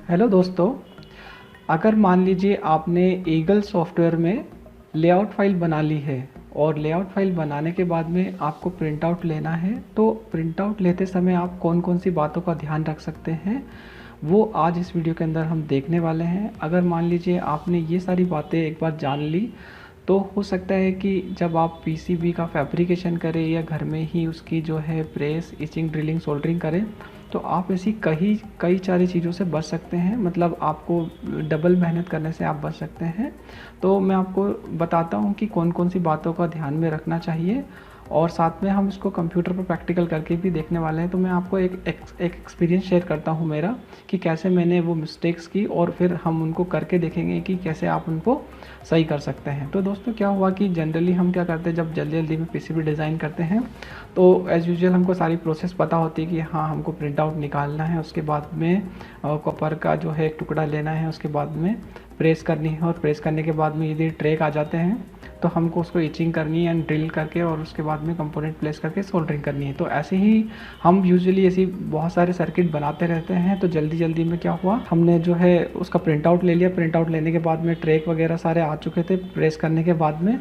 Hello दोस्तों, अगर मान लीजिए आपने ईगल सॉफ्टवेयर में लेआउट फाइल बना ली है और लेआउट फाइल बनाने के बाद में आपको प्रिंट आउट लेना है, तो प्रिंट आउट लेते समय आप कौन कौन सी बातों का ध्यान रख सकते हैं वो आज इस वीडियो के अंदर हम देखने वाले हैं। अगर मान लीजिए आपने ये सारी बातें एक बार जान ली तो हो सकता है कि जब आप पीसीबी का फैब्रिकेशन करें या घर में ही उसकी जो है प्रेस, इचिंग, ड्रिलिंग, सोल्डरिंग करें तो आप ऐसी कई सारी चीज़ों से बच सकते हैं। मतलब आपको डबल मेहनत करने से आप बच सकते हैं। तो मैं आपको बताता हूँ कि कौन कौन सी बातों का ध्यान में रखना चाहिए और साथ में हम इसको कंप्यूटर पर प्रैक्टिकल करके भी देखने वाले हैं। तो मैं आपको एक एक्सपीरियंस शेयर करता हूँ मेरा, कि कैसे मैंने वो मिस्टेक्स की और फिर हम उनको करके देखेंगे कि कैसे आप उनको सही कर सकते हैं। तो दोस्तों क्या हुआ कि जनरली हम क्या करते हैं, जब जल्दी जल्दी में पीसीबी डिज़ाइन करते हैं तो एज़ यूजुअल हमको सारी प्रोसेस पता होती है कि हाँ हमको प्रिंट आउट निकालना है, उसके बाद में कॉपर का जो है एक टुकड़ा लेना है, उसके बाद में प्रेस करनी है और प्रेस करने के बाद में यदि ट्रैक आ जाते हैं तो हमको उसको इचिंग करनी है एंड ड्रिल करके और उसके बाद में कंपोनेंट प्लेस करके सोल्डरिंग करनी है। तो ऐसे ही हम यूजुअली ऐसी बहुत सारे सर्किट बनाते रहते हैं। तो जल्दी जल्दी में क्या हुआ, हमने जो है उसका प्रिंट आउट ले लिया। प्रिंट आउट लेने के बाद में ट्रैक वगैरह सारे आ चुके थे प्रेस करने के बाद में,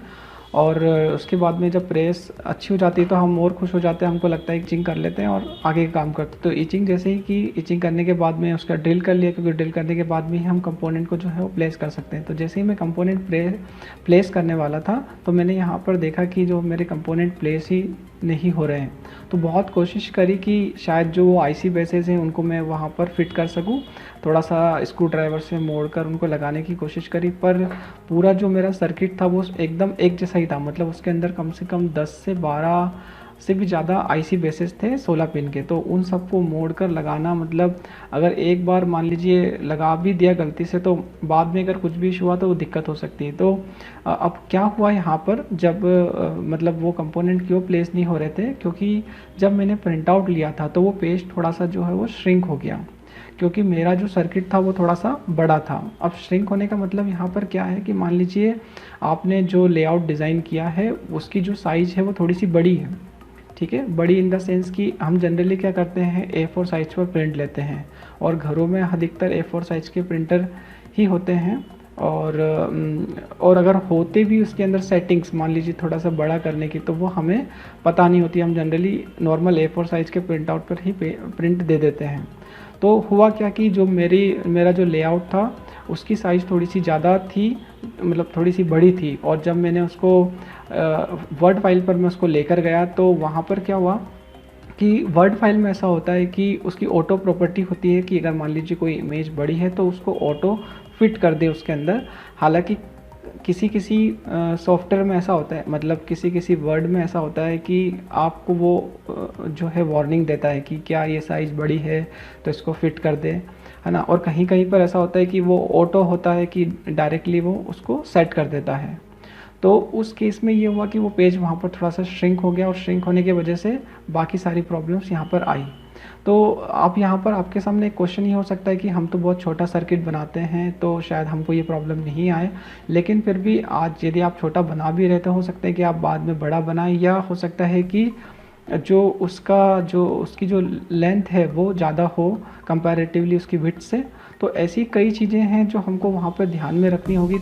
और उसके बाद में जब प्रेस अच्छी हो जाती है तो हम और खुश हो जाते हैं। हमको लगता है इचिंग कर लेते हैं और आगे का काम करते हैं। तो इचिंग जैसे ही कि इचिंग करने के बाद में उसका ड्रिल कर लिया, क्योंकि ड्रिल करने के बाद में ही हम कंपोनेंट को जो है वो प्लेस कर सकते हैं। तो जैसे ही मैं कंपोनेंट प्लेस करने वाला था तो मैंने यहाँ पर देखा कि जो मेरे कंपोनेंट प्लेस ही नहीं हो रहे हैं। तो बहुत कोशिश करी कि शायद जो वो आईसी बेसेस हैं उनको मैं वहाँ पर फिट कर सकूँ। थोड़ा सा स्क्रू ड्राइवर से मोड़कर उनको लगाने की कोशिश करी, पर पूरा जो मेरा सर्किट था वो एकदम एक जैसा ही था। मतलब उसके अंदर कम से कम 10 से 12 से भी ज़्यादा आईसी बेसेस थे 16 पिन के। तो उन सबको मोड़ कर लगाना, मतलब अगर एक बार मान लीजिए लगा भी दिया गलती से तो बाद में अगर कुछ भी इशू हुआ तो वो दिक्कत हो सकती है। तो अब क्या हुआ यहाँ पर, जब मतलब वो कंपोनेंट क्यों प्लेस नहीं हो रहे थे, क्योंकि जब मैंने प्रिंट आउट लिया था तो वो पेज थोड़ा सा जो है वो श्रिंक हो गया, क्योंकि मेरा जो सर्किट था वो थोड़ा सा बड़ा था। अब श्रिंक होने का मतलब यहाँ पर क्या है कि मान लीजिए आपने जो लेआउट डिज़ाइन किया है उसकी जो साइज़ है वो थोड़ी सी बड़ी है, ठीक है। बड़ी इन द सेंस कि हम जनरली क्या करते हैं, A4 साइज़ पर प्रिंट लेते हैं और घरों में अधिकतर A4 साइज़ के प्रिंटर ही होते हैं। और अगर होते भी उसके अंदर सेटिंग्स मान लीजिए थोड़ा सा बड़ा करने की, तो वो हमें पता नहीं होती। हम जनरली नॉर्मल A4 साइज़ के प्रिंट आउट पर ही प्रिंट दे देते हैं। तो हुआ क्या कि जो मेरा जो लेआउट था उसकी साइज़ थोड़ी सी ज़्यादा थी, मतलब थोड़ी सी बड़ी थी। और जब मैंने उसको वर्ड फाइल पर मैं उसको लेकर गया तो वहाँ पर क्या हुआ कि वर्ड फाइल में ऐसा होता है कि उसकी ऑटो प्रॉपर्टी होती है कि अगर मान लीजिए कोई इमेज बड़ी है तो उसको ऑटो फिट कर दे उसके अंदर। हालांकि किसी किसी सॉफ्टवेयर में ऐसा होता है, मतलब किसी किसी वर्ड में ऐसा होता है कि आपको वो जो है वार्निंग देता है कि क्या ये साइज़ बड़ी है तो इसको फिट कर दे, है ना। और कहीं कहीं पर ऐसा होता है कि वो ऑटो होता है कि डायरेक्टली वो उसको सेट कर देता है। तो उस केस में ये हुआ कि वो पेज वहाँ पर थोड़ा सा श्रिंक हो गया और श्रिंक होने की वजह से बाकी सारी प्रॉब्लम्स यहाँ पर आई। तो आप यहाँ पर आपके सामने एक क्वेश्चन ये हो सकता है कि हम तो बहुत छोटा सर्किट बनाते हैं तो शायद हमको ये प्रॉब्लम नहीं आए, लेकिन फिर भी आज यदि आप छोटा बना भी रहे तो हो सकता है कि आप बाद में बड़ा बनाएं, या हो सकता है कि उसकी जो लेंथ है वो ज़्यादा हो कंपैरेटिवली उसकी विड्थ से। तो ऐसी कई चीज़ें हैं जो हमको वहाँ पर ध्यान में रखनी होगी।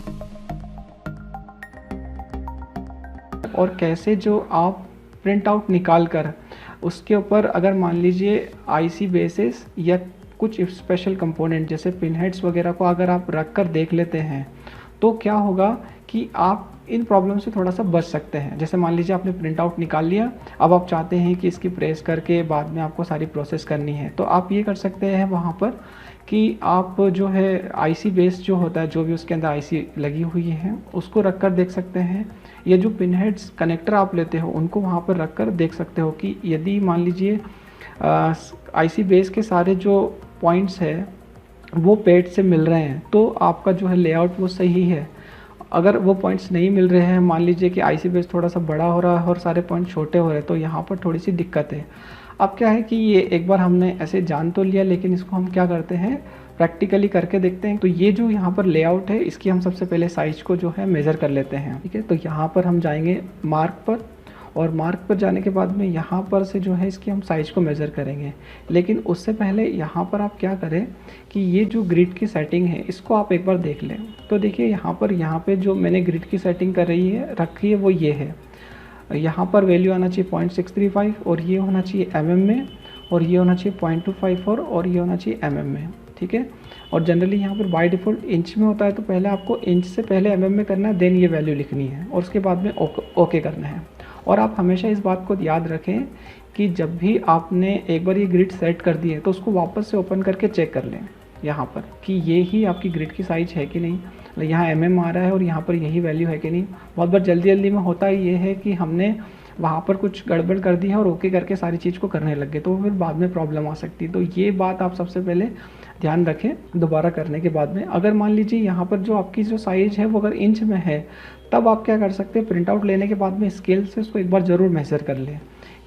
और कैसे जो आप प्रिंट आउट निकाल कर उसके ऊपर अगर मान लीजिए आईसी बेसिस या कुछ स्पेशल कंपोनेंट जैसे पिन हेड्स वगैरह को अगर आप रख कर देख लेते हैं तो क्या होगा कि आप इन प्रॉब्लम से थोड़ा सा बच सकते हैं। जैसे मान लीजिए आपने प्रिंट आउट निकाल लिया, अब आप चाहते हैं कि इसकी प्रेस करके बाद में आपको सारी प्रोसेस करनी है, तो आप ये कर सकते हैं वहाँ पर कि आप जो है आईसी बेस जो होता है, जो भी उसके अंदर आईसी लगी हुई है उसको रख कर देख सकते हैं। या जो पिन हेड्स कनेक्टर आप लेते हो उनको वहाँ पर रख कर देख सकते हो कि यदि मान लीजिए आईसी बेस के सारे जो पॉइंट्स है वो पेड से मिल रहे हैं तो आपका जो है लेआउट वो सही है। अगर वो पॉइंट्स नहीं मिल रहे हैं, मान लीजिए कि आईसी बेस थोड़ा सा बड़ा हो रहा है और सारे पॉइंट छोटे हो रहे हैं, तो यहाँ पर थोड़ी सी दिक्कत है। अब क्या है कि ये एक बार हमने ऐसे जान तो लिया, लेकिन इसको हम क्या करते हैं प्रैक्टिकली करके देखते हैं। तो ये जो यहाँ पर लेआउट है इसकी हम सबसे पहले साइज को जो है मेज़र कर लेते हैं, ठीक है। तो यहाँ पर हम जाएंगे मार्क पर और मार्क पर जाने के बाद में यहाँ पर से जो है इसकी हम साइज़ को मेज़र करेंगे। लेकिन उससे पहले यहाँ पर आप क्या करें कि ये जो ग्रिड की सेटिंग है इसको आप एक बार देख लें। तो देखिए यहाँ पे जो मैंने ग्रिड की सेटिंग रखी है वो ये है। यहाँ पर वैल्यू आना चाहिए 0.635 और ये होना चाहिए mm में, और ये होना चाहिए 0.254 और ये होना चाहिए mm में, ठीक है। और जनरली यहाँ पर बाय डिफ़ॉल्ट इंच में होता है, तो पहले आपको इंच से पहले mm में करना है, देन ये वैल्यू लिखनी है और उसके बाद में ओके करना है। और आप हमेशा इस बात को याद रखें कि जब भी आपने एक बार ये ग्रिड सेट कर दी है तो उसको वापस से ओपन करके चेक कर लें यहाँ पर कि ये ही आपकी ग्रिड की साइज़ है कि नहीं, यहाँ mm आ रहा है और यहाँ पर यही वैल्यू है कि नहीं। बहुत बार जल्दी में होता ये है कि हमने वहाँ पर कुछ गड़बड़ कर दी है और ओके करके सारी चीज़ को करने लग गए, तो फिर बाद में प्रॉब्लम आ सकती है। तो ये बात आप सबसे पहले ध्यान रखें दोबारा करने के बाद में। अगर मान लीजिए यहाँ पर जो आपकी जो साइज़ है वो अगर इंच में है, तब आप क्या कर सकते हैं, प्रिंट आउट लेने के बाद में स्केल से उसको एक बार ज़रूर मेज़र कर लें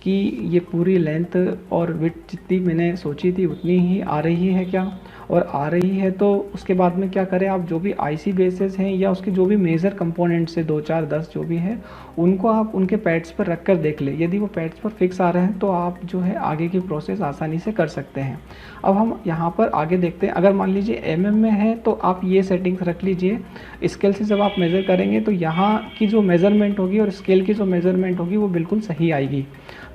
कि ये पूरी लेंथ और विड्थ जितनी मैंने सोची थी उतनी ही आ रही है क्या, और आ रही है तो उसके बाद में क्या करें, आप जो भी आईसी बेसेस हैं या उसके जो भी मेजर कंपोनेंट्स है 2 4 10 जो भी है, उनको आप उनके पैड्स पर रख कर देख लें। यदि वो पैड्स पर फिक्स आ रहे हैं तो आप जो है आगे की प्रोसेस आसानी से कर सकते हैं। अब हम यहाँ पर आगे देखते हैं। अगर मान लीजिए mm में है तो आप ये सेटिंग्स रख लीजिए। स्केल से जब आप मेज़र करेंगे तो यहाँ की जो मेज़रमेंट होगी और स्केल की जो मेज़रमेंट होगी वो बिल्कुल सही आएगी।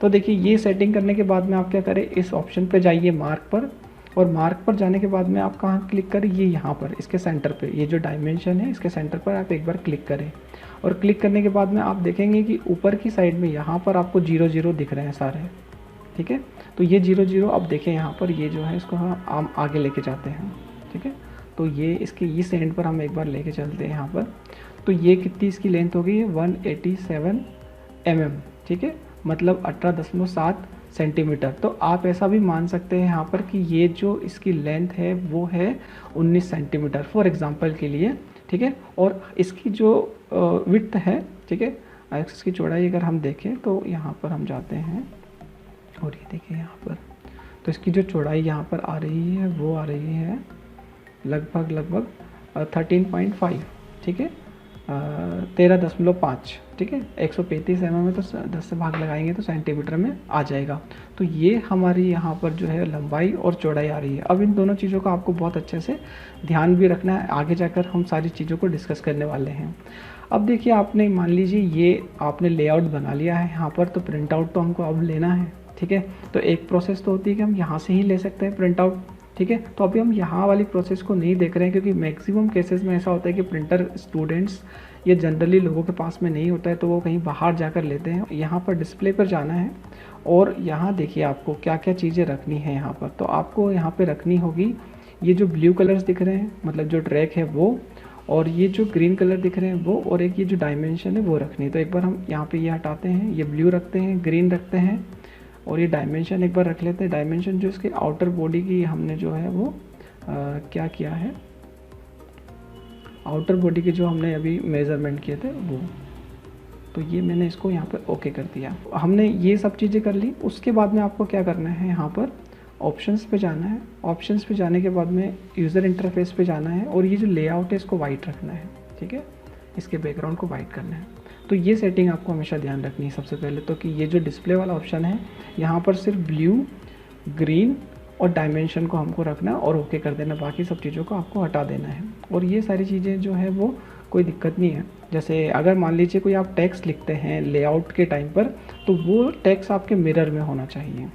तो देखिए ये सेटिंग करने के बाद में आप क्या करें, इस ऑप्शन पे जाइए मार्क पर, और मार्क पर जाने के बाद में आप कहाँ क्लिक करें, ये यहाँ पर इसके सेंटर पे, ये जो डायमेंशन है इसके सेंटर पर आप एक बार क्लिक करें। और क्लिक करने के बाद में आप देखेंगे कि ऊपर की साइड में यहाँ पर आपको 0 0 दिख रहे हैं सारे, ठीक है। तो ये 0 0 अब देखें यहाँ पर, ये जो है इसको हम आगे लेके जाते हैं, ठीक है। तो ये इसके इस एंड पर हम एक बार लेके चलते हैं यहाँ पर। तो ये कितनी इसकी लेंथ होगी, 187 mm, ठीक है, मतलब 18.7 सेंटीमीटर। तो आप ऐसा भी मान सकते हैं यहाँ पर कि ये जो इसकी लेंथ है वो है 19 सेंटीमीटर फॉर एग्जांपल के लिए, ठीक है। और इसकी जो विड्थ है, ठीक है, इसकी चौड़ाई अगर हम देखें तो यहाँ पर हम जाते हैं और ये देखिए यहाँ पर, तो इसकी जो चौड़ाई यहाँ पर आ रही है वो आ रही है लगभग 13.5, ठीक है, 13.5, ठीक है। 135 mm में तो 10 से भाग लगाएंगे तो सेंटीमीटर में आ जाएगा। तो ये हमारी यहाँ पर जो है लंबाई और चौड़ाई आ रही है। अब इन दोनों चीज़ों का आपको बहुत अच्छे से ध्यान भी रखना है, आगे जाकर हम सारी चीज़ों को डिस्कस करने वाले हैं। अब देखिए आपने मान लीजिए ये आपने लेआउट बना लिया है यहाँ पर, तो प्रिंट आउट तो हमको अब लेना है, ठीक है। तो एक प्रोसेस तो होती है कि हम यहाँ से ही ले सकते हैं प्रिंट आउट, ठीक है। तो अभी हम यहाँ वाली प्रोसेस को नहीं देख रहे हैं क्योंकि मैक्सिमम केसेस में ऐसा होता है कि प्रिंटर स्टूडेंट्स ये जनरली लोगों के पास में नहीं होता है, तो वो कहीं बाहर जाकर लेते हैं। यहाँ पर डिस्प्ले पर जाना है और यहाँ देखिए आपको क्या क्या चीज़ें रखनी है यहाँ पर। तो आपको यहाँ पे रखनी होगी ये जो ब्लू कलर्स दिख रहे हैं, मतलब जो ट्रैक है वो, और ये जो ग्रीन कलर दिख रहे हैं वो, और एक ये जो डायमेंशन है वो रखनी है। तो एक बार हम यहाँ पे ये हटाते हैं, ये ब्लू रखते हैं, ग्रीन रखते हैं, और ये डायमेंशन एक बार रख लेते हैं। डायमेंशन जो इसके आउटर बॉडी की हमने जो है वो क्या किया है, आउटर बॉडी के जो हमने अभी मेज़रमेंट किए थे वो, तो ये मैंने इसको यहाँ पर ओके कर दिया। हमने ये सब चीज़ें कर ली। उसके बाद में आपको क्या करना है, यहाँ पर ऑप्शंस पे जाना है। ऑप्शंस पे जाने के बाद में यूज़र इंटरफेस पे जाना है और ये जो लेआउट है इसको वाइट रखना है, ठीक है, इसके बैकग्राउंड को वाइट करना है। तो ये सेटिंग आपको हमेशा ध्यान रखनी है सबसे पहले तो, कि ये जो डिस्प्ले वाला ऑप्शन है यहाँ पर सिर्फ ब्लू, ग्रीन और डायमेंशन को हमको रखना है और ओके कर देना, बाकी सब चीज़ों को आपको हटा देना है। और ये सारी चीज़ें जो है वो कोई दिक्कत नहीं है। जैसे अगर मान लीजिए कोई आप टेक्स्ट लिखते हैं लेआउट के टाइम पर, तो वो टेक्स्ट आपके मिरर में होना चाहिए,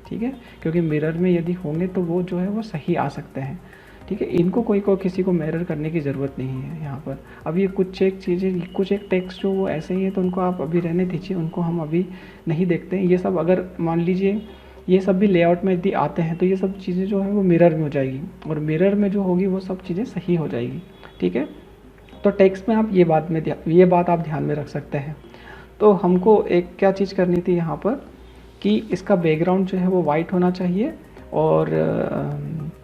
ठीक है, क्योंकि मिरर में यदि होंगे तो वो जो है वो सही आ सकते हैं, ठीक है। इनको किसी को मिरर करने की ज़रूरत नहीं है यहाँ पर। अब ये कुछ एक चीज़ें, कुछ एक टेक्स्ट जो वो ऐसे ही है तो उनको आप अभी रहने दीजिए, उनको हम अभी नहीं देखते हैं। ये सब अगर मान लीजिए ये सब भी लेआउट में यदि आते हैं तो ये सब चीज़ें जो है वो मिरर में हो जाएगी, और मिरर में जो होगी वो सब चीज़ें सही हो जाएगी, ठीक है। तो टेक्स्ट में आप ये बात आप ध्यान में रख सकते हैं। तो हमको एक क्या चीज़ करनी थी यहाँ पर कि इसका बैकग्राउंड जो है वो वाइट होना चाहिए, और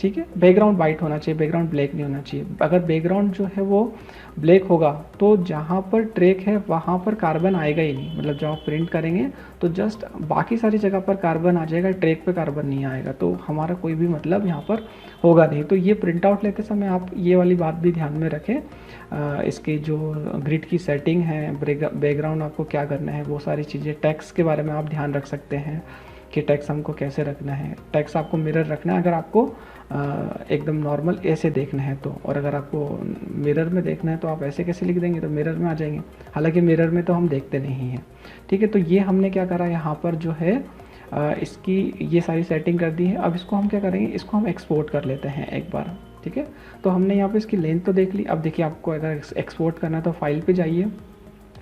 ठीक है। बैकग्राउंड वाइट होना चाहिए, बैकग्राउंड ब्लैक नहीं होना चाहिए। अगर बैकग्राउंड जो है वो ब्लैक होगा तो जहाँ पर ट्रैक है वहाँ पर कार्बन आएगा ही नहीं, मतलब जब आप प्रिंट करेंगे तो जस्ट बाकी सारी जगह पर कार्बन आ जाएगा, ट्रैक पे कार्बन नहीं आएगा, तो हमारा कोई भी मतलब यहाँ पर होगा नहीं। तो ये प्रिंट आउट लेते समय आप ये वाली बात भी ध्यान में रखें। इसकी जो ग्रिड की सेटिंग है, बैकग्राउंड आपको क्या करना है, वो सारी चीज़ें, टेक्स्ट के बारे में आप ध्यान रख सकते हैं कि टेक्स्ट हमको कैसे रखना है। टेक्स्ट आपको मिरर रखना है अगर आपको एकदम नॉर्मल ऐसे देखना है तो, और अगर आपको मिरर में देखना है तो आप ऐसे कैसे लिख देंगे, तो मिरर में आ जाएंगे, हालांकि मिरर में तो हम देखते नहीं हैं। ठीक है, तो ये हमने क्या करा यहाँ पर जो है इसकी ये सारी सेटिंग कर दी है। अब इसको हम क्या करेंगे, इसको हम एक्सपोर्ट कर लेते हैं एक बार। ठीक है, तो हमने यहाँ पे इसकी लेंथ तो देख ली। अब देखिए आपको अगर एक्सपोर्ट करना है तो फाइल पे जाइए,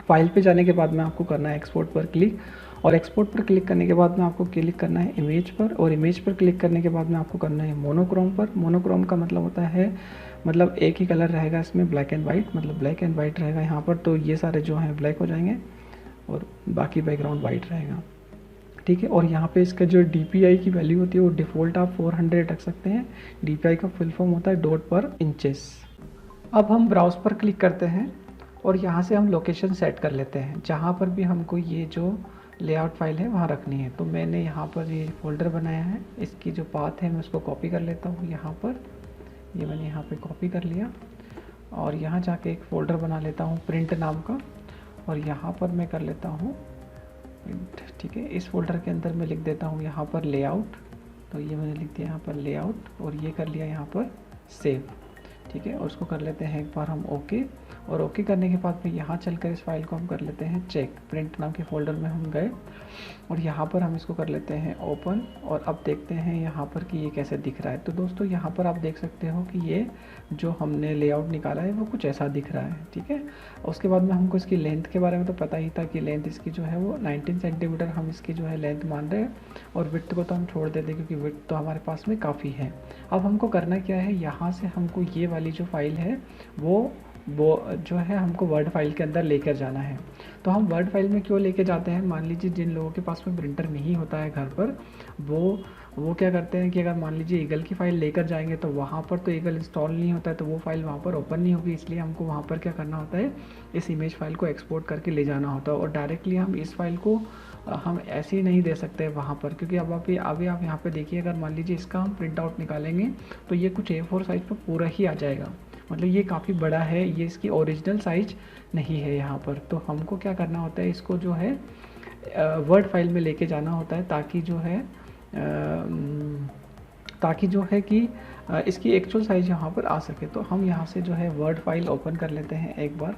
फाइल पे जाने के बाद में आपको करना है एक्सपोर्ट पर क्लिक, और एक्सपोर्ट पर क्लिक करने के बाद में आपको क्लिक करना है इमेज पर, और इमेज पर क्लिक करने के बाद में आपको करना है मोनोक्रोम पर। मोनोक्रोम का मतलब होता है मतलब एक ही कलर रहेगा इसमें, ब्लैक एंड वाइट, मतलब ब्लैक एंड वाइट रहेगा यहाँ पर, तो ये सारे जो हैं ब्लैक हो जाएंगे और बाकी बैकग्राउंड वाइट रहेगा। ठीक है, और यहाँ पे इसका जो DPI की वैल्यू होती है वो डिफ़ॉल्ट आप 400 रख सकते हैं। DPI का फुल फॉर्म होता है डॉट पर इंचेस। अब हम ब्राउज पर क्लिक करते हैं और यहाँ से हम लोकेशन सेट कर लेते हैं जहाँ पर भी हमको ये जो लेआउट फाइल है वहाँ रखनी है। तो मैंने यहाँ पर ये फोल्डर बनाया है, इसकी जो पाथ है मैं उसको कॉपी कर लेता हूँ यहाँ पर, ये मैंने यहाँ पे कॉपी कर लिया, और यहाँ जाके एक फ़ोल्डर बना लेता हूँ प्रिंट नाम का, और यहाँ पर मैं कर लेता हूँ प्रिंट। ठीक है, इस फोल्डर के अंदर मैं लिख देता हूँ यहाँ पर लेआउट, तो ये मैंने लिख दिया यहाँ पर लेआउट, और ये कर लिया यहाँ पर सेव। ठीक है, और उसको कर लेते हैं एक बार हम ओके, और ओके करने के बाद में यहाँ चलकर इस फाइल को हम कर लेते हैं चेक। प्रिंट नाम के फोल्डर में हम गए और यहाँ पर हम इसको कर लेते हैं ओपन, और अब देखते हैं यहाँ पर कि ये कैसे दिख रहा है। तो दोस्तों यहाँ पर आप देख सकते हो कि ये जो हमने लेआउट निकाला है वो कुछ ऐसा दिख रहा है। ठीक है, उसके बाद में हमको इसकी लेंथ के बारे में तो पता ही था कि लेंथ इसकी जो है वो 19 सेंटीमीटर हम इसकी जो है लेंथ मान रहे हैं, और विड्थ को तो हम छोड़ देते क्योंकि विड्थ तो हमारे पास में काफ़ी है। अब हमको करना क्या है, यहाँ से हमको ये वाली जो फाइल है वो जो है हमको वर्ड फाइल के अंदर लेकर जाना है। तो हम वर्ड फाइल में क्यों लेके जाते हैं, मान लीजिए जिन लोगों के पास में प्रिंटर नहीं होता है घर पर, वो क्या करते हैं कि अगर मान लीजिए ईगल की फ़ाइल लेकर जाएंगे तो वहाँ पर तो ईगल इंस्टॉल नहीं होता है, तो वो फाइल वहाँ पर ओपन नहीं होगी, इसलिए हमको वहाँ पर क्या करना होता है, इस इमेज फाइल को एक्सपोर्ट करके ले जाना होता है। और डायरेक्टली हम इस फाइल को हम ऐसे ही नहीं दे सकते वहाँ पर, क्योंकि अब आप यहाँ पे देखिए, अगर मान लीजिए इसका हम प्रिंट आउट निकालेंगे तो ये कुछ A4 साइज़ पर पूरा ही आ जाएगा, मतलब ये काफ़ी बड़ा है, ये इसकी ओरिजिनल साइज नहीं है यहाँ पर। तो हमको क्या करना होता है, इसको जो है वर्ड फाइल में लेके जाना होता है, ताकि जो है कि इसकी एक्चुअल साइज यहाँ पर आ सके। तो हम यहाँ से जो है वर्ड फाइल ओपन कर लेते हैं एक बार,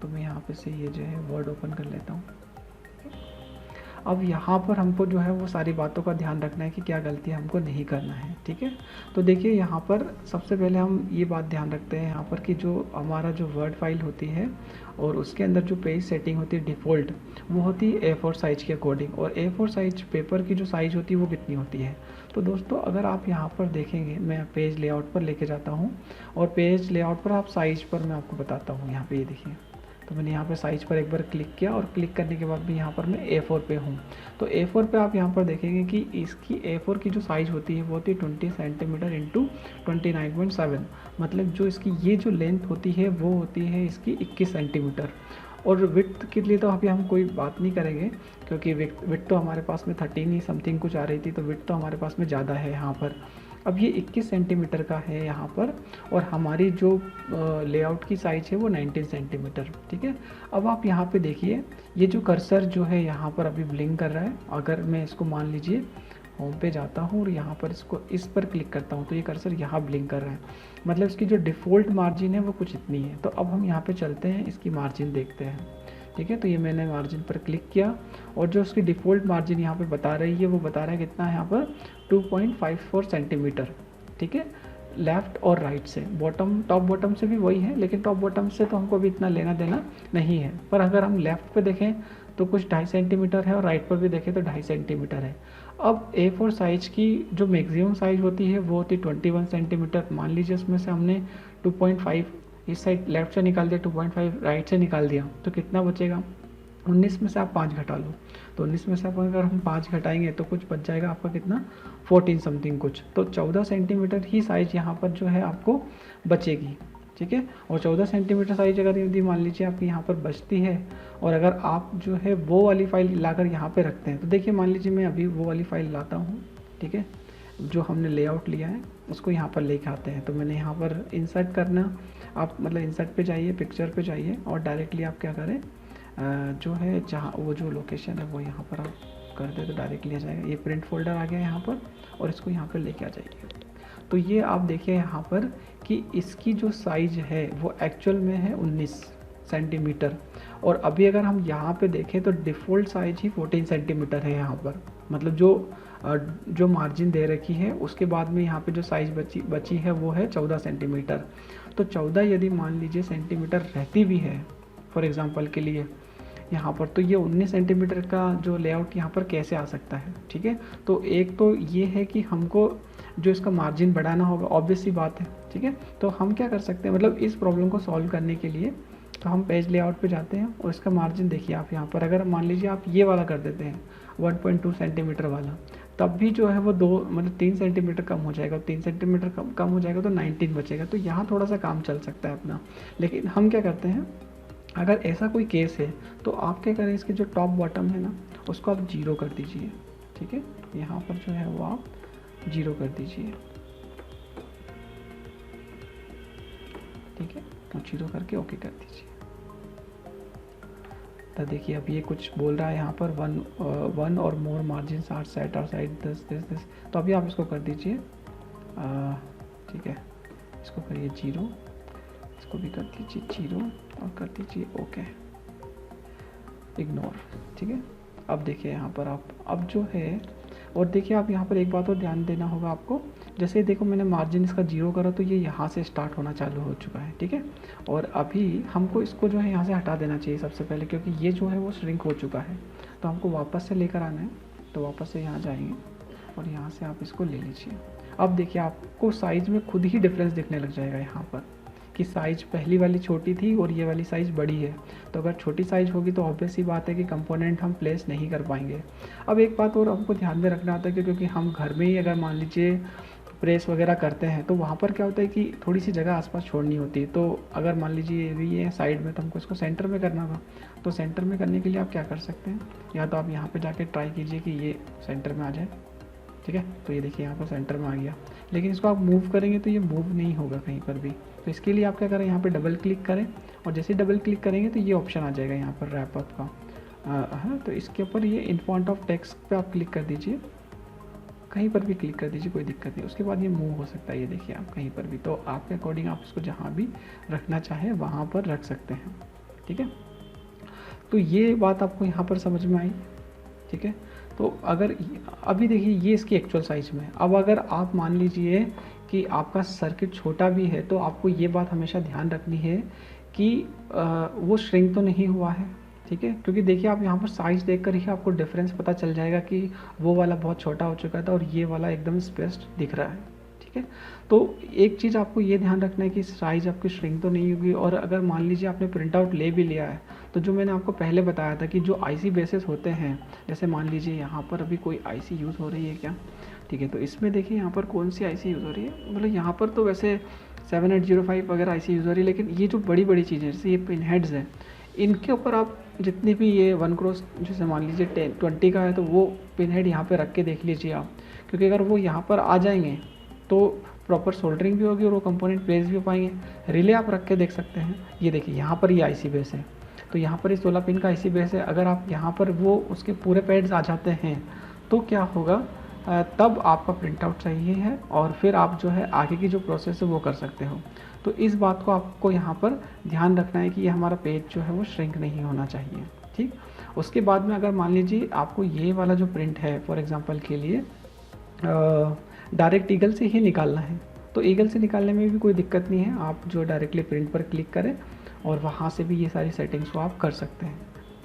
तो मैं यहाँ पे से ये जो है वर्ड ओपन कर लेता हूँ। अब यहाँ पर हमको जो है वो सारी बातों का ध्यान रखना है कि क्या गलती हमको नहीं करना है। ठीक है, तो देखिए यहाँ पर सबसे पहले हम ये बात ध्यान रखते हैं यहाँ पर कि जो हमारा जो वर्ड फाइल होती है और उसके अंदर जो पेज सेटिंग होती है डिफ़ॉल्ट, वो होती है A4 साइज़ के अकॉर्डिंग, और A4 साइज पेपर की जो साइज़ होती है वो कितनी होती है। तो दोस्तों अगर आप यहाँ पर देखेंगे, मैं पेज लेआउट पर लेके जाता हूँ, और पेज लेआउट पर आप साइज़ पर मैं आपको बताता हूँ। यहाँ पे ये देखिए, तो मैंने यहाँ पे साइज़ पर एक बार क्लिक किया, और क्लिक करने के बाद भी यहाँ पर मैं A4 पे हूँ। तो A4 पे आप यहाँ पर देखेंगे कि इसकी A4 की जो साइज़ होती है वो होती है 20 सेंटीमीटर इंटू 29.7, मतलब जो इसकी ये जो लेंथ होती है वो होती है इसकी 21 सेंटीमीटर। और विड्थ के लिए तो अभी हम कोई बात नहीं करेंगे, क्योंकि विड्थ तो हमारे पास में 13 ही समथिंग कुछ आ रही थी, तो विड्थ तो हमारे पास में ज़्यादा है यहाँ पर। अब ये 21 सेंटीमीटर का है यहाँ पर, और हमारी जो लेआउट की साइज़ है वो 19 सेंटीमीटर। ठीक है, अब आप यहाँ पे देखिए, ये जो कर्सर जो है यहाँ पर अभी ब्लिंक कर रहा है। अगर मैं इसको मान लीजिए होम पे जाता हूँ और यहाँ पर इसको इस पर क्लिक करता हूँ, तो ये कर्सर यहाँ ब्लिंक कर रहा है, मतलब इसकी जो डिफ़ॉल्ट मार्जिन है वो कुछ इतनी है। तो अब हम यहाँ पे चलते हैं, इसकी मार्जिन देखते हैं। ठीक है, तो ये मैंने मार्जिन पर क्लिक किया, और जो उसकी डिफ़ॉल्ट मार्जिन यहाँ पे बता रही है वो बता रहा है कितना है यहाँ पर 2.54 सेंटीमीटर। ठीक है, लेफ़्ट और राइट से, टॉप बॉटम से भी वही है, लेकिन टॉप बॉटम से तो हमको अभी इतना लेना देना नहीं है। पर अगर हम लेफ़्ट पे देखें तो कुछ 2.5 सेंटीमीटर है, और राइट पर भी देखें तो 2.5 सेंटीमीटर है। अब A4 साइज़ की जो मैक्सिमम साइज़ होती है वो होती है 21 सेंटीमीटर। मान लीजिए उसमें से हमने 2.5 इस साइड लेफ़्ट से निकाल दिया, 2.5 राइट से निकाल दिया, तो कितना बचेगा, 19 में से आप 5 घटा लो, तो 19 में से आप अगर हम 5 घटाएंगे तो कुछ बच जाएगा आपका कितना, 14 समथिंग कुछ। तो 14 सेंटीमीटर ही साइज़ यहाँ पर जो है आपको बचेगी, ठीक है। और 14 सेंटीमीटर साइज अगर यदि मान लीजिए आपकी यहाँ पर बचती है, और अगर आप जो है वो वाली फ़ाइल लाकर यहाँ पे रखते हैं, तो देखिए मान लीजिए मैं अभी वो वाली फ़ाइल लाता हूँ, ठीक है, जो हमने लेआउट लिया है उसको यहाँ पर लेके आते हैं। तो मैंने यहाँ पर इंसर्ट करना, आप मतलब इंसर्ट पे जाइए, पिक्चर पे जाइए, और डायरेक्टली आप क्या करें, जो है जहाँ वो जो लोकेशन है वो यहाँ पर आप कर दे तो डायरेक्टली आ जाएगा। ये प्रिंट फोल्डर आ गया यहाँ पर, और इसको यहाँ पर लेके आ जाइए। तो ये आप देखिए यहाँ पर कि इसकी जो साइज़ है वो एक्चुअल में है 19 सेंटीमीटर, और अभी अगर हम यहाँ पे देखें तो डिफ़ॉल्ट साइज़ ही 14 सेंटीमीटर है यहाँ पर। मतलब जो मार्जिन दे रखी है उसके बाद में यहाँ पे जो साइज़ बची है वो है 14 सेंटीमीटर। तो 14 यदि मान लीजिए सेंटीमीटर रहती भी है फॉर एग्ज़ाम्पल के लिए यहाँ पर, तो ये 19 सेंटीमीटर का जो लेआउट यहाँ पर कैसे आ सकता है, ठीक है। तो एक तो ये है कि हमको जो इसका मार्जिन बढ़ाना होगा, ऑब्वियस सी बात है, ठीक है। तो हम क्या कर सकते हैं, मतलब इस प्रॉब्लम को सॉल्व करने के लिए तो हम पेज लेआउट पे जाते हैं, और इसका मार्जिन देखिए आप यहाँ पर, अगर मान लीजिए आप ये वाला कर देते हैं 1.2 सेंटीमीटर वाला, तब भी जो है वो 3 सेंटीमीटर कम हो जाएगा, 3 सेंटीमीटर कम हो जाएगा तो 19 बचेगा। तो यहाँ थोड़ा सा काम चल सकता है अपना। लेकिन हम क्या करते हैं, अगर ऐसा कोई केस है तो आप क्या करें, इसके जो टॉप बॉटम है ना उसको आप 0 कर दीजिए, ठीक है। यहाँ पर जो है वो आप 0 कर दीजिए, ठीक है, तो 0 करके ओके कर दीजिए। तो देखिए अब ये कुछ बोल रहा है यहाँ पर, वन और more margin are set outside this. तो अभी आप इसको कर दीजिए, ठीक है, इसको करिए 0, इसको भी कर दीजिए 0 और कर दीजिए ओके, इग्नोर, ठीक है। अब देखिए यहाँ पर आप अब जो है, और देखिए आप यहाँ पर एक बात और ध्यान देना होगा आपको, जैसे देखो मैंने मार्जिन इसका 0 करा तो ये यहाँ से स्टार्ट होना चालू हो चुका है, ठीक है। और अभी हमको इसको जो है यहाँ से हटा देना चाहिए सबसे पहले, क्योंकि ये जो है वो श्रिंक हो चुका है। तो हमको वापस से लेकर आना है, तो वापस से यहाँ जाएंगे और यहाँ से आप इसको ले लीजिए। अब देखिए आपको साइज़ में खुद ही डिफरेंस दिखने लग जाएगा यहाँ पर, कि साइज़ पहली वाली छोटी थी और ये वाली साइज़ बड़ी है। तो अगर छोटी साइज़ होगी तो ऑब्वियस सी बात है कि कंपोनेंट हम प्लेस नहीं कर पाएंगे। अब एक बात और हमको ध्यान में रखना होता है कि क्योंकि हम घर में ही अगर मान लीजिए प्रेस वगैरह करते हैं, तो वहाँ पर क्या होता है कि थोड़ी सी जगह आसपास छोड़नी होती है। तो अगर मान लीजिए ये है साइड में, तो हमको इसको सेंटर में करना होगा। तो सेंटर में करने के लिए आप क्या कर सकते हैं, या तो आप यहाँ पर जाके ट्राई कीजिए कि ये सेंटर में आ जाए, ठीक है। तो ये देखिए यहाँ पर सेंटर में आ गया, लेकिन इसको आप मूव करेंगे तो ये मूव नहीं होगा कहीं पर भी। तो इसके लिए आप क्या करें, यहाँ पे डबल क्लिक करें, और जैसे डबल क्लिक करेंगे तो ये ऑप्शन आ जाएगा यहाँ पर रैप अप का, है। तो इसके ऊपर ये इन फॉन्ट ऑफ टेक्स्ट पे आप क्लिक कर दीजिए, कहीं पर भी क्लिक कर दीजिए, कोई दिक्कत नहीं। उसके बाद ये मूव हो सकता है, ये देखिए आप कहीं पर भी। तो आपके अकॉर्डिंग आप इसको जहाँ भी रखना चाहें वहाँ पर रख सकते हैं, ठीक है। तो ये बात आपको यहाँ पर समझ में आई, ठीक है। तो अगर अभी देखिए ये इसकी एक्चुअल साइज़ में, अब अगर आप मान लीजिए कि आपका सर्किट छोटा भी है, तो आपको ये बात हमेशा ध्यान रखनी है कि वो श्रिंक तो नहीं हुआ है, ठीक है। क्योंकि देखिए आप यहाँ पर साइज़ देखकर ही आपको डिफरेंस पता चल जाएगा कि वो वाला बहुत छोटा हो चुका था और ये वाला एकदम स्पेस्ड दिख रहा है, ठीक है। तो एक चीज़ आपको ये ध्यान रखना है कि साइज़ आपकी श्रिंक तो नहीं होगी। और अगर मान लीजिए आपने प्रिंट आउट ले भी लिया है, तो जो मैंने आपको पहले बताया था कि जो आईसी बेसिस होते हैं, जैसे मान लीजिए यहाँ पर अभी कोई आईसी यूज़ हो रही है क्या, ठीक है। तो इसमें देखिए यहाँ पर कौन सी आईसी यूज़ हो रही है, मतलब यहाँ पर तो वैसे 7805 वगैरह आईसी यूज़ हो रही है, लेकिन ये जो बड़ी बड़ी चीज़ें जैसे ये पिन हेड्स हैं, इनके ऊपर आप जितनी भी ये 1 क्रॉस जैसे मान लीजिए 20 का है, तो वो पिन हेड यहाँ पर रख के देख लीजिए आप, क्योंकि अगर वो यहाँ पर आ जाएंगे तो प्रॉपर सोल्डरिंग भी होगी और वो कंपोनेंट प्लेस भी हो पाएंगे। रिले आप रख के देख सकते हैं, ये देखिए यहाँ पर ये आईसी बेस है, तो यहाँ पर ये 16 पिन का आईसी बेस है। अगर आप यहाँ पर वो उसके पूरे पैड्स आ जाते हैं तो क्या होगा, तब आपका प्रिंट आउट चाहिए है, और फिर आप जो है आगे की जो प्रोसेस है वो कर सकते हो। तो इस बात को आपको यहाँ पर ध्यान रखना है कि ये हमारा पेज जो है वो श्रिंक नहीं होना चाहिए, ठीक। उसके बाद में अगर मान लीजिए आपको ये वाला जो प्रिंट है फॉर एग्जांपल के लिए डायरेक्ट ईगल से ही निकालना है, तो ईगल से निकालने में भी कोई दिक्कत नहीं है। आप जो डायरेक्टली प्रिंट पर क्लिक करें और वहाँ से भी ये सारी सेटिंग्स को आप कर सकते हैं।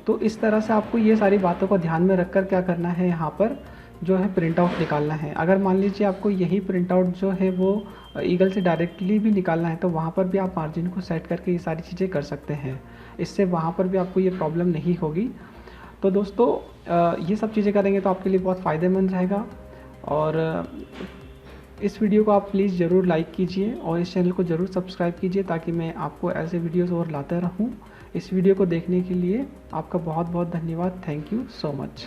तो इस तरह से आपको ये सारी बातों को ध्यान में रखकर क्या करना है, यहाँ पर जो है प्रिंट आउट निकालना है। अगर मान लीजिए आपको यही प्रिंट आउट जो है वो ईगल से डायरेक्टली भी निकालना है, तो वहाँ पर भी आप मार्जिन को सेट करके ये सारी चीज़ें कर सकते हैं। इससे वहाँ पर भी आपको ये प्रॉब्लम नहीं होगी। तो दोस्तों ये सब चीज़ें करेंगे तो आपके लिए बहुत फ़ायदेमंद रहेगा। और इस वीडियो को आप प्लीज़ ज़रूर लाइक कीजिए और इस चैनल को ज़रूर सब्सक्राइब कीजिए, ताकि मैं आपको ऐसे वीडियोस और लाता रहूं। इस वीडियो को देखने के लिए आपका बहुत बहुत धन्यवाद। Thank you so much.